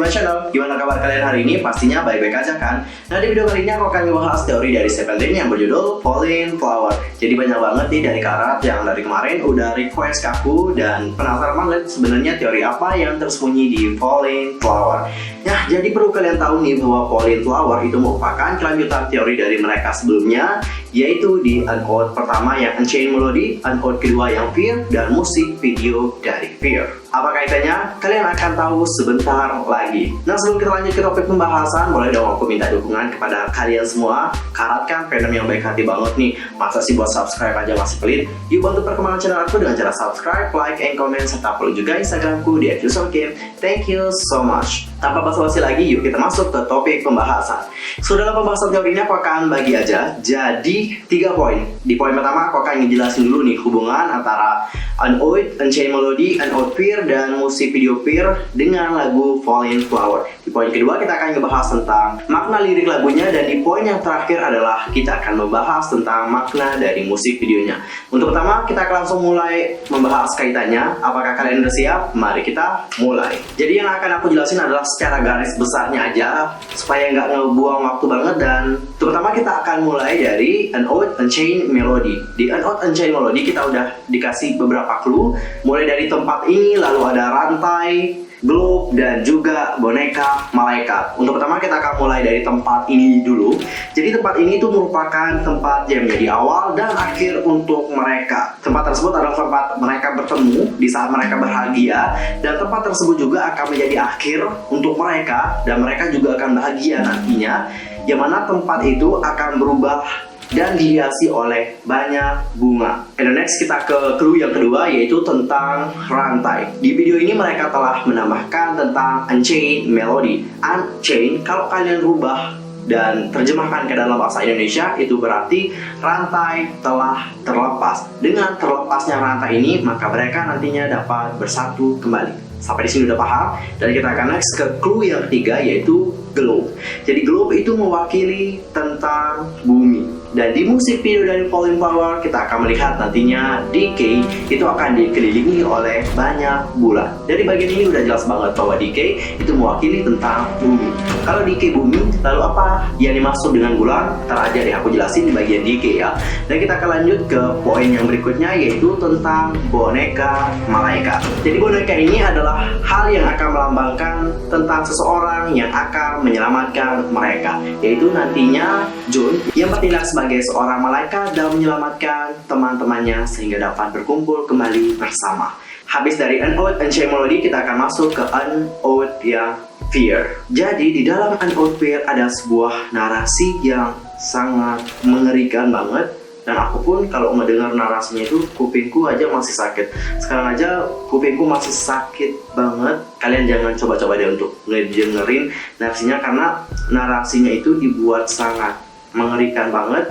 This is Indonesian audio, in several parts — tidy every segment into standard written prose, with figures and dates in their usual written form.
my channel. Gimana kabar kalian hari ini? Pastinya baik-baik aja kan? Nah, di video kali ini aku akan membahas teori dari Seventeen yang berjudul Falling Flower. Jadi banyak banget nih dari karat yang dari kemarin udah request ke aku dan penasaran banget sebenarnya teori apa yang tersembunyi di Falling Flower. Ya, jadi perlu kalian tahu nih bahwa Falling Flower itu merupakan kelanjutan teori dari mereka sebelumnya, yaitu di Unout pertama yang Unchained Melody, Unout kedua yang Fear, dan musik video dari Fear. Apa kaitannya? Kalian akan tahu sebentar lagi. Nah, sebelum kita lanjut ke topik pembahasan, boleh dong aku minta dukungan kepada kalian semua. Karat kan fandom yang baik hati banget nih. Masa sih buat subscribe aja masih pelit? Yuk bantu perkembangan channel aku dengan cara subscribe, like, and comment, serta follow juga Instagramku di @usergame. Thank you so much. Tanpa basa-basi lagi, yuk kita masuk ke topik pembahasan. So, dalam pembahasan teori ini aku akan bagi aja jadi 3 poin. Di poin pertama aku akan ngejelasin dulu nih hubungan antara Unout, Unchained Melody, Unout Fear, dan musik video Fear dengan lagu Falling Flower. Di poin kedua kita akan ngebahas tentang makna lirik lagunya, dan di poin yang terakhir adalah kita akan membahas tentang makna dari musik videonya. Untuk pertama kita akan langsung mulai membahas kaitannya. Apakah kalian udah siap? Mari kita mulai. Jadi yang akan aku jelasin adalah secara garis besarnya aja supaya nggak ngebuang waktu banget. Dan terutama kita akan mulai dari Unout, Unchained Melody. Di Unout, Unchained Melody kita udah dikasih beberapa clue, mulai dari tempat ini, lalu ada rantai, globe, dan juga boneka malaikat. Untuk pertama kita akan mulai dari tempat ini dulu. Jadi tempat ini tuh merupakan tempat yang menjadi awal dan akhir untuk mereka. Tempat tersebut adalah tempat mereka bertemu di saat mereka bahagia, dan tempat tersebut juga akan menjadi akhir untuk mereka, dan mereka juga akan bahagia nantinya, yang mana tempat itu akan berubah dan dihiasi oleh banyak bunga. And next kita ke clue yang kedua, yaitu tentang rantai. Di video ini mereka telah menambahkan tentang Unchained Melody. Unchained, kalau kalian rubah dan terjemahkan ke dalam bahasa Indonesia, itu berarti rantai telah terlepas. Dengan terlepasnya rantai ini, maka mereka nantinya dapat bersatu kembali. Sampai di sini udah paham? Dan kita akan next ke clue yang ketiga, yaitu globe. Jadi globe itu mewakili tentang bumi. Dan di musik video dari Falling Flower kita akan melihat nantinya Decay itu akan dikelilingi oleh banyak bulan. Dari bagian ini udah jelas banget bahwa Decay itu mewakili tentang bumi. Kalau Decay bumi, lalu apa yang dimaksud dengan bulan? Ntar aja deh aku jelasin di bagian Decay ya. Dan kita akan lanjut ke poin yang berikutnya, yaitu tentang boneka malaikat. Jadi boneka ini adalah hal yang akan melambangkan tentang seseorang yang akan menyelamatkan mereka, yaitu nantinya Jun yang bertindak sebagai seorang malaikat dan menyelamatkan teman-temannya sehingga dapat berkumpul kembali bersama. Habis dari Unout, Unchained Melody, kita akan masuk ke Unout yang Fear. Jadi di dalam Unout Fear ada sebuah narasi yang sangat mengerikan banget. Dan aku pun kalau ngedengar narasinya itu kupingku aja masih sakit. Sekarang aja kupingku masih sakit banget. Kalian jangan coba-coba deh untuk ngedengerin narasinya, karena narasinya itu dibuat sangat mengerikan banget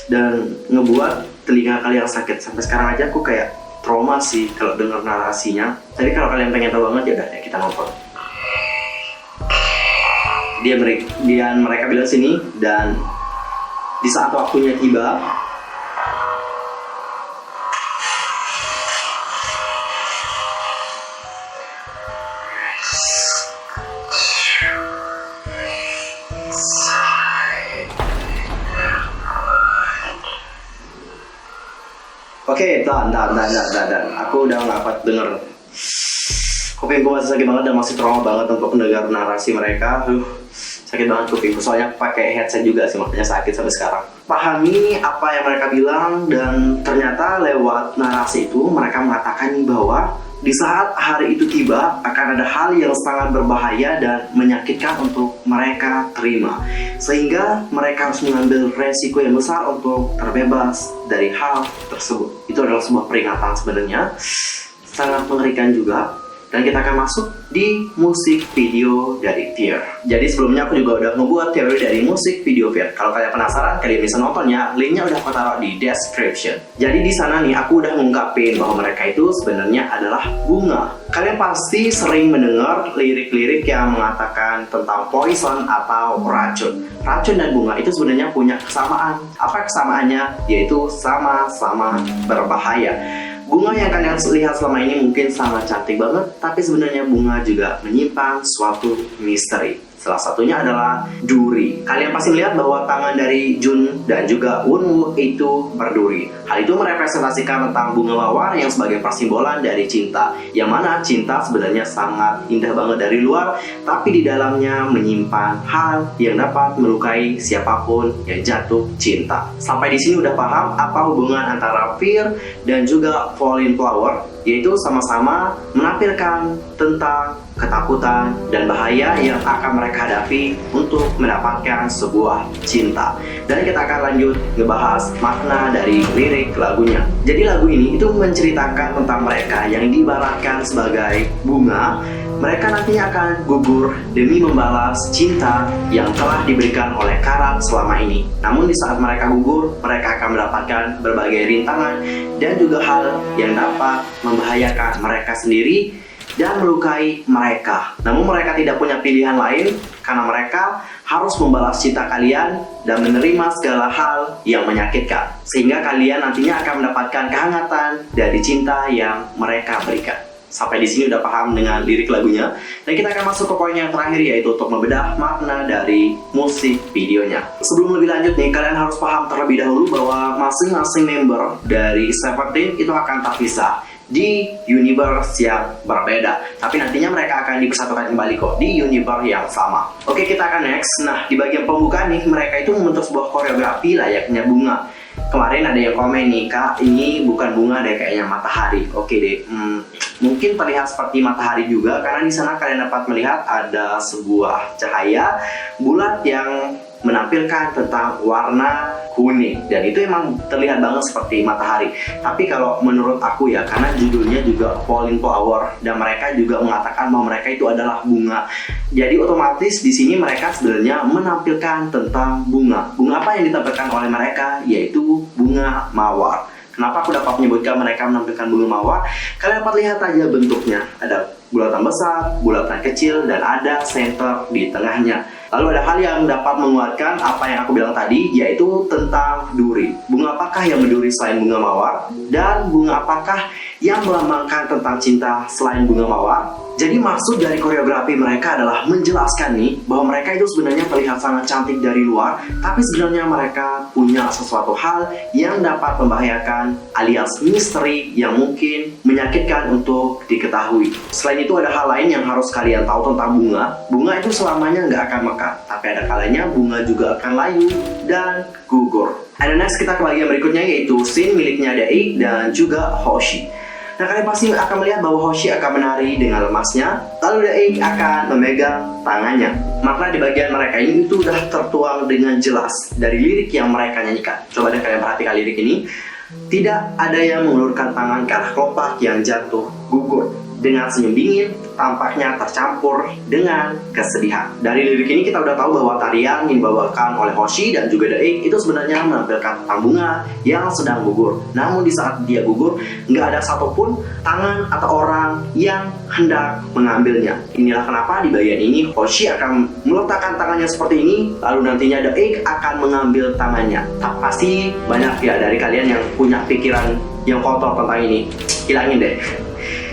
dan ngebuat telinga kalian sakit. Sampai sekarang aja aku kayak trauma sih kalau dengar narasinya. Jadi kalau kalian pengen tahu banget, ya udah kita nonton. Mereka bilang sini, dan di saat waktunya tiba, oke, dan aku udah nggak kuat denger. Kupingku masih sakit banget dan masih trauma banget untuk mendengar narasi mereka. Sakit banget kupingku, soalnya pakai headset juga sih, makanya sakit sampai sekarang. Pahami apa yang mereka bilang, dan ternyata lewat narasi itu mereka mengatakan bahwa di saat hari itu tiba akan ada hal yang sangat berbahaya dan menyakitkan untuk mereka terima, sehingga mereka harus mengambil resiko yang besar untuk terbebas dari hal tersebut. Itu adalah sebuah peringatan sebenarnya, sangat mengerikan juga. Dan kita akan masuk di musik video dari Fear. Jadi sebelumnya aku juga udah ngebuat teori dari musik video Fear. Kalau kalian penasaran, kalian bisa nontonnya. Linknya udah aku taruh di description. Jadi di sana nih aku udah ngungkapin bahwa mereka itu sebenarnya adalah bunga. Kalian pasti sering mendengar lirik-lirik yang mengatakan tentang poison atau racun. Racun dan bunga itu sebenarnya punya kesamaan. Apa kesamaannya? Yaitu sama-sama berbahaya. Bunga yang kalian lihat selama ini mungkin sangat cantik banget, tapi sebenarnya bunga juga menyimpan suatu misteri. Salah satunya adalah duri. Kalian pasti melihat bahwa tangan dari Jun dan juga Wonwoo itu berduri. Hal itu merepresentasikan tentang bunga mawar yang sebagai persimbolan dari cinta. Yang mana cinta sebenarnya sangat indah banget dari luar, tapi di dalamnya menyimpan hal yang dapat melukai siapapun yang jatuh cinta. Sampai di sini udah paham apa hubungan antara Fear dan juga Falling Flower, yaitu sama-sama menampilkan tentang ketakutan dan bahaya yang akan mereka hadapi untuk mendapatkan sebuah cinta. Dan kita akan lanjut ngebahas makna dari lirik lagunya. Jadi lagu ini itu menceritakan tentang mereka yang diibaratkan sebagai bunga. Mereka nantinya akan gugur demi membalas cinta yang telah diberikan oleh Karat selama ini. Namun di saat mereka gugur, mereka akan mendapatkan berbagai rintangan dan juga hal yang dapat membahayakan mereka sendiri dan melukai mereka. Namun mereka tidak punya pilihan lain karena mereka harus membalas cinta kalian dan menerima segala hal yang menyakitkan. Sehingga kalian nantinya akan mendapatkan kehangatan dari cinta yang mereka berikan. Sampai di sini udah paham dengan lirik lagunya. Dan kita akan masuk ke poin yang terakhir, yaitu untuk membedah makna dari musik videonya. Sebelum lebih lanjut nih, kalian harus paham terlebih dahulu bahwa masing-masing member dari Seventeen itu akan terpisah di universe yang berbeda. Tapi nantinya mereka akan dipersatukan kembali kok di universe yang sama. Oke, kita akan next. Nah, di bagian pembukaan nih, mereka itu membentuk sebuah koreografi layaknya bunga. Kemarin ada yang komen nih, Kak, ini bukan bunga deh, kayaknya matahari. Oke deh, mungkin terlihat seperti matahari juga, karena di sana kalian dapat melihat ada sebuah cahaya bulat yang menampilkan tentang warna kuning, dan itu emang terlihat banget seperti matahari. Tapi kalau menurut aku ya, karena judulnya juga Falling Flower dan mereka juga mengatakan bahwa mereka itu adalah bunga, jadi otomatis di sini mereka sebenarnya menampilkan tentang bunga. Bunga apa yang ditampilkan oleh mereka? Yaitu bunga mawar. Kenapa aku dapat menyebutkan mereka menampilkan bunga mawar? Kalian dapat lihat aja bentuknya. Ada bulatan besar, bulatan kecil, dan ada center di tengahnya. Lalu ada hal yang dapat menguatkan apa yang aku bilang tadi, yaitu tentang duri. Bunga apakah yang berduri selain bunga mawar? Dan bunga apakah yang melambangkan tentang cinta selain bunga mawar? Jadi maksud dari koreografi mereka adalah menjelaskan nih bahwa mereka itu sebenarnya terlihat sangat cantik dari luar, tapi sebenarnya mereka punya sesuatu hal yang dapat membahayakan alias misteri yang mungkin menyakitkan untuk diketahui. Selain itu ada hal lain yang harus kalian tahu tentang bunga. Bunga itu selamanya nggak akan mekar, tapi ada kalanya bunga juga akan layu dan gugur. And next kita ke bagian berikutnya, yaitu scene miliknya Dae dan juga Hoshi. Nah, kalian pasti akan melihat bahwa Hoshi akan menari dengan lemasnya, lalu Dae akan memegang tangannya. Makna di bagian mereka ini itu udah tertuang dengan jelas dari lirik yang mereka nyanyikan. Coba deh kalian perhatikan lirik ini. Tidak ada yang mengulurkan tangan ke arah kelopak yang jatuh gugur. Dengan senyum dingin, tampaknya tercampur dengan kesedihan. Dari lirik ini kita udah tahu bahwa tarian yang dibawakan oleh Hoshi dan juga Dae itu sebenarnya menampilkan tentang bunga yang sedang gugur. Namun di saat dia gugur, nggak ada satupun tangan atau orang yang hendak mengambilnya. Inilah kenapa di bagian ini Hoshi akan meletakkan tangannya seperti ini, lalu nantinya Dae akan mengambil tangannya. Tapi pasti banyak ya dari kalian yang punya pikiran yang kotor tentang ini. Hilangin deh.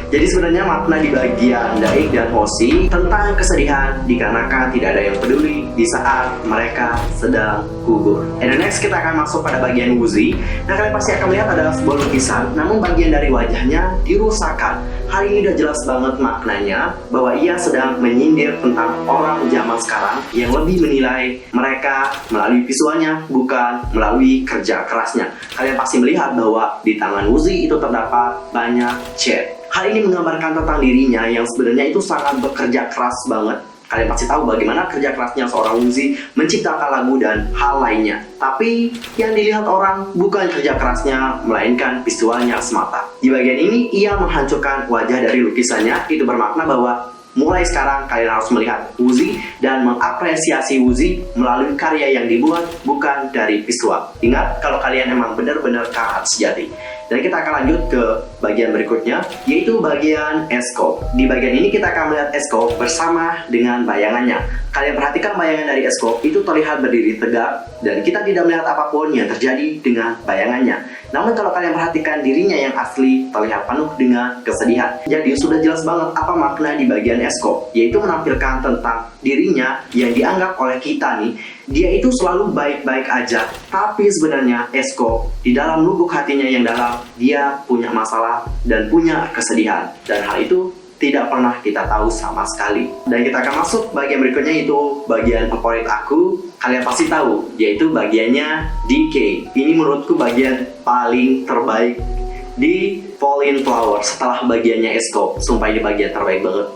Jadi sebenarnya makna di bagian Dae dan Hoshi tentang kesedihan dikarenakan tidak ada yang peduli di saat mereka sedang gugur. And next kita akan masuk pada bagian Woozi. Nah, kalian pasti akan melihat ada sebuah lukisan, namun bagian dari wajahnya dirusakkan. Hal ini udah jelas banget maknanya bahwa ia sedang menyindir tentang orang zaman sekarang yang lebih menilai mereka melalui visualnya, bukan melalui kerja kerasnya. Kalian pasti melihat bahwa di tangan Woozi itu terdapat banyak cat. Hal ini menggambarkan tentang dirinya yang sebenarnya itu sangat bekerja keras banget. Kalian pasti tahu bagaimana kerja kerasnya seorang Woozi menciptakan lagu dan hal lainnya. Tapi yang dilihat orang bukan kerja kerasnya, melainkan visualnya semata. Di bagian ini ia menghancurkan wajah dari lukisannya. Itu bermakna bahwa mulai sekarang kalian harus melihat Woozi dan mengapresiasi Woozi melalui karya yang dibuat, bukan dari visual. Ingat, kalau kalian emang benar-benar karat sejati. Dan kita akan lanjut ke bagian berikutnya, yaitu bagian escope. Di bagian ini kita akan melihat escope bersama dengan bayangannya. Kalian perhatikan bayangan dari escope itu terlihat berdiri tegak dan kita tidak melihat apapun yang terjadi dengan bayangannya. Namun kalau kalian perhatikan dirinya yang asli terlihat penuh dengan kesedihan. Jadi sudah jelas banget apa makna di bagian escope, yaitu menampilkan tentang dirinya yang dianggap oleh kita nih, dia itu selalu baik-baik aja. Tapi sebenarnya escope di dalam lubuk hatinya yang dalam, dia punya masalah dan punya kesedihan. Dan hal itu tidak pernah kita tahu sama sekali. Dan kita akan masuk bagian berikutnya, yaitu bagian favorit aku. Kalian pasti tahu, yaitu bagiannya DK. Ini menurutku bagian paling terbaik di Fallen Flower setelah bagiannya escope. Sumpah ini bagian terbaik banget.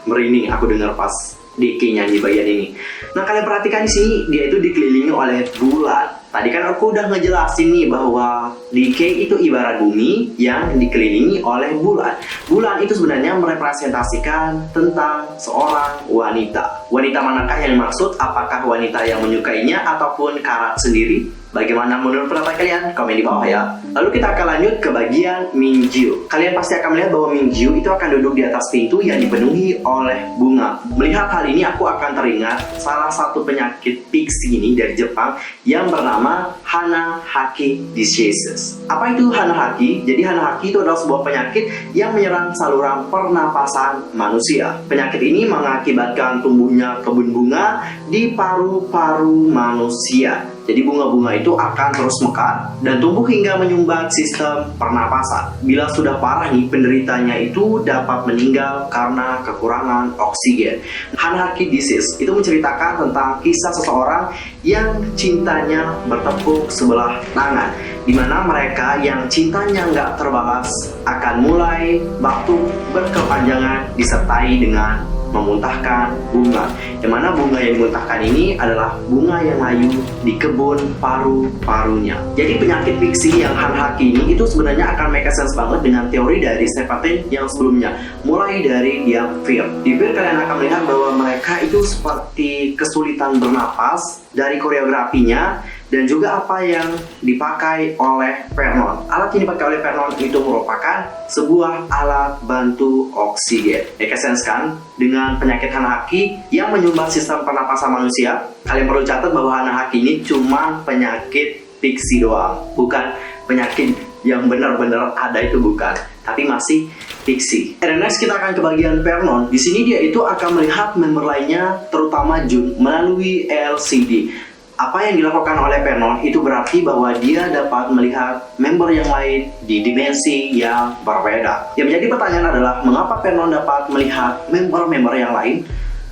Merinding aku dengar pas DK nyanyi bagian ini. Nah, kalian perhatikan di sini, dia itu dikelilingi oleh bulan. Tadi kan aku udah ngejelasin nih bahwa DK itu ibarat bumi yang dikelilingi oleh bulan. Bulan itu sebenarnya merepresentasikan tentang seorang wanita. Wanita manakah yang dimaksud? Apakah wanita yang menyukainya ataupun karat sendiri? Bagaimana menurut pendapat kalian? Komen di bawah ya. Lalu kita akan lanjut ke bagian Mingyu. Kalian pasti akan melihat bahwa Mingyu itu akan duduk di atas pintu yang dipenuhi oleh bunga. Melihat hal ini aku akan teringat salah satu penyakit pixie ini dari Jepang yang bernama Hanahaki disease. Apa itu Hanahaki? Jadi Hanahaki itu adalah sebuah penyakit yang menyerang saluran pernapasan manusia. Penyakit ini mengakibatkan tumbuhnya kebun bunga di paru-paru manusia. Jadi bunga-bunga itu akan terus mekar dan tumbuh hingga menyumbat sistem pernapasan. Bila sudah parah nih, penderitanya itu dapat meninggal karena kekurangan oksigen. Hanahaki disease itu menceritakan tentang kisah seseorang yang cintanya bertepuk sebelah tangan, di mana mereka yang cintanya nggak terbalas akan mulai batuk berkepanjangan disertai dengan memuntahkan bunga. Yang mana bunga yang dimuntahkan ini adalah bunga yang layu di kebun paru-parunya. Jadi penyakit pixie yang Hanahaki ini itu sebenarnya akan make sense banget dengan teori dari Seventeen yang sebelumnya. Mulai dari yang Fear. Di Fear kalian akan melihat bahwa mereka itu seperti kesulitan bernapas dari koreografinya dan juga apa yang dipakai oleh Vernon. Alat yang dipakai oleh Vernon itu merupakan sebuah alat bantu oksigen. Make sense kan? Dengan penyakit Hanahaki yang menyumbat sistem pernapasan manusia, kalian perlu catat bahwa Hanahaki ini cuma penyakit pixie doang, bukan penyakit yang benar-benar ada, itu bukan, tapi masih pixie. Dan next kita akan ke bagian Vernon. Di sini dia itu akan melihat member lainnya, terutama Jun, melalui LCD. Apa yang dilakukan oleh Vernon itu berarti bahwa dia dapat melihat member yang lain di dimensi yang berbeda. Yang menjadi pertanyaan adalah, mengapa Vernon dapat melihat member-member yang lain?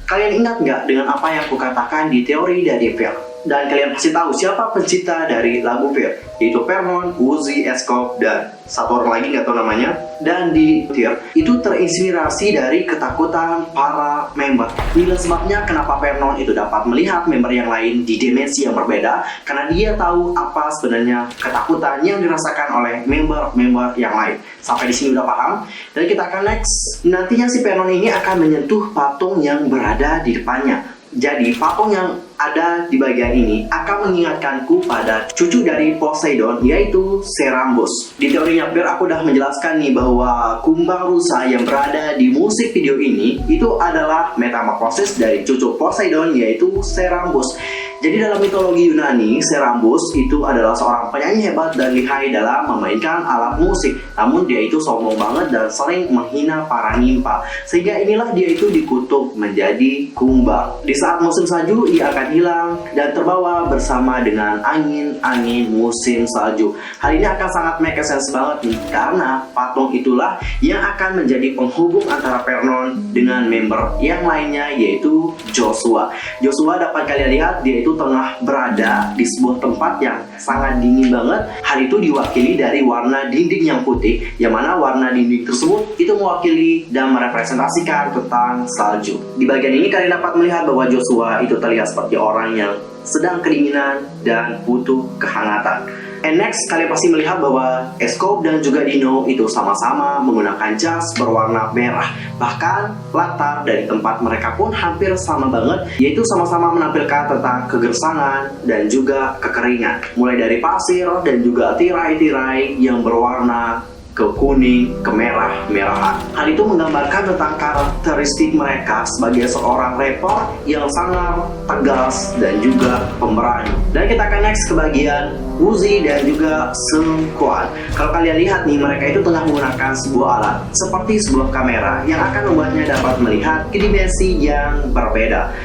Kalian ingat nggak dengan apa yang aku katakan di teori dari Fear? Dan kalian pasti tahu siapa pencipta dari lagu Fear, yaitu Vernon, Uzi, Escope, dan satu orang lagi nggak tahu namanya. Dan di Fear itu terinspirasi dari ketakutan para member. Inilah sebabnya kenapa Vernon itu dapat melihat member yang lain di dimensi yang berbeda, karena dia tahu apa sebenarnya ketakutan yang dirasakan oleh member-member yang lain. Sampai di sini udah paham? Dan kita akan next. Nantinya si Vernon ini akan menyentuh patung yang berada di depannya. Jadi patung yang ada di bagian ini akan mengingatkanku pada cucu dari Poseidon, yaitu Cerambos. Di teorinya Fear aku udah menjelaskan nih bahwa kumbang rusa yang berada di musik video ini itu adalah metamorfosis dari cucu Poseidon, yaitu Cerambos. Jadi dalam mitologi Yunani, Cerambos itu adalah seorang penyanyi hebat dan lihai dalam memainkan alat musik. Namun dia itu sombong banget dan sering menghina para nimfa. Sehingga inilah dia itu dikutuk menjadi kumbang. Di saat musim salju, ia akan hilang dan terbawa bersama dengan angin-angin musim salju. Hal ini akan sangat make sense banget nih, karena patung itulah yang akan menjadi penghubung antara Vernon dengan member yang lainnya, yaitu Joshua. Joshua dapat kalian lihat, dia itu tengah berada di sebuah tempat yang sangat dingin banget. Hal itu diwakili dari warna dinding yang putih, yang mana warna dinding tersebut itu mewakili dan merepresentasikan tentang salju. Di bagian ini kalian dapat melihat bahwa Joshua itu terlihat seperti orang yang sedang kedinginan, dan butuh kehangatan. And next, kalian pasti melihat bahwa Scope dan juga Dino itu sama-sama menggunakan jas berwarna merah. Bahkan latar dari tempat mereka pun hampir sama banget, yaitu sama-sama menampilkan tentang kegersangan dan juga kekeringan. Mulai dari pasir dan juga tirai-tirai yang berwarna ke kuning, ke merah-merahan. Hal itu menggambarkan tentang karakteristik mereka sebagai seorang rapper yang sangat tegas dan juga pemberani. Dan kita akan next ke bagian Woozi dan juga Seungkwan. Kalau kalian lihat nih, mereka itu tengah menggunakan sebuah alat seperti sebuah kamera yang akan membuatnya dapat melihat ke dimensi yang berbeda.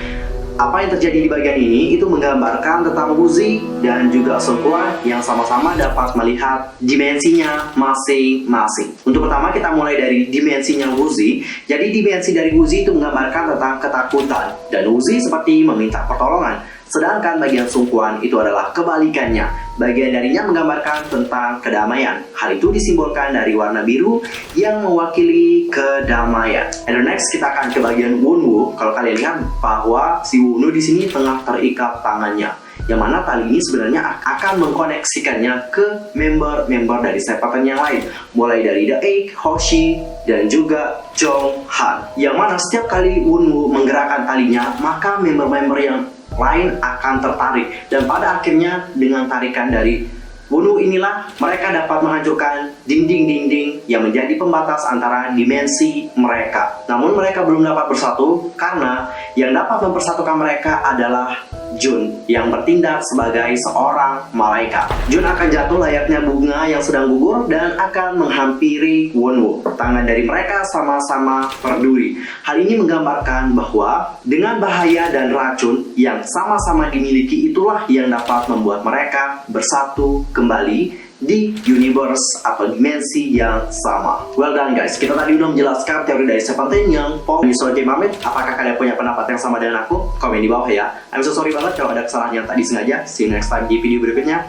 Apa yang terjadi di bagian ini itu menggambarkan tentang Woozi dan juga Seungkwan yang sama-sama dapat melihat dimensinya masing-masing. Untuk pertama kita mulai dari dimensinya Woozi. Jadi dimensi dari Woozi itu menggambarkan tentang ketakutan dan Woozi seperti meminta pertolongan. Sedangkan bagian Seungkwan itu adalah kebalikannya. Bagian darinya menggambarkan tentang kedamaian. Hal itu disimbolkan dari warna biru yang mewakili kedamaian. And next kita akan ke bagian Wunwoo. Kalau kalian lihat bahwa si Wunwoo di sini tengah terikat tangannya, yang mana tali ini sebenarnya akan mengkoneksikannya ke member-member dari Seventeen yang lain, mulai dari The Eight, Hoshi, dan juga Jonghan. Yang mana setiap kali Wunwoo menggerakkan talinya, maka member-member yang lain akan tertarik, dan pada akhirnya dengan tarikan dari Wunwoo inilah mereka dapat menghancurkan dinding-dinding yang menjadi pembatas antara dimensi mereka. Namun mereka belum dapat bersatu karena yang dapat mempersatukan mereka adalah Jun yang bertindak sebagai seorang malaikat. Jun akan jatuh layaknya bunga yang sedang gugur dan akan menghampiri Wunwoo. Tangan dari mereka sama-sama berduri. Hal ini menggambarkan bahwa dengan bahaya dan racun yang sama-sama dimiliki itulah yang dapat membuat mereka bersatu kembali di universe atau dimensi yang sama. Well done guys, kita tadi udah menjelaskan teori dari Seventeen yang Paul Misoje Pamit. Apakah kalian punya pendapat yang sama dengan aku? Komen di bawah ya. I'm so sorry banget kalau ada kesalahan yang tadi sengaja. See you next time di video berikutnya.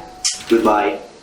Goodbye.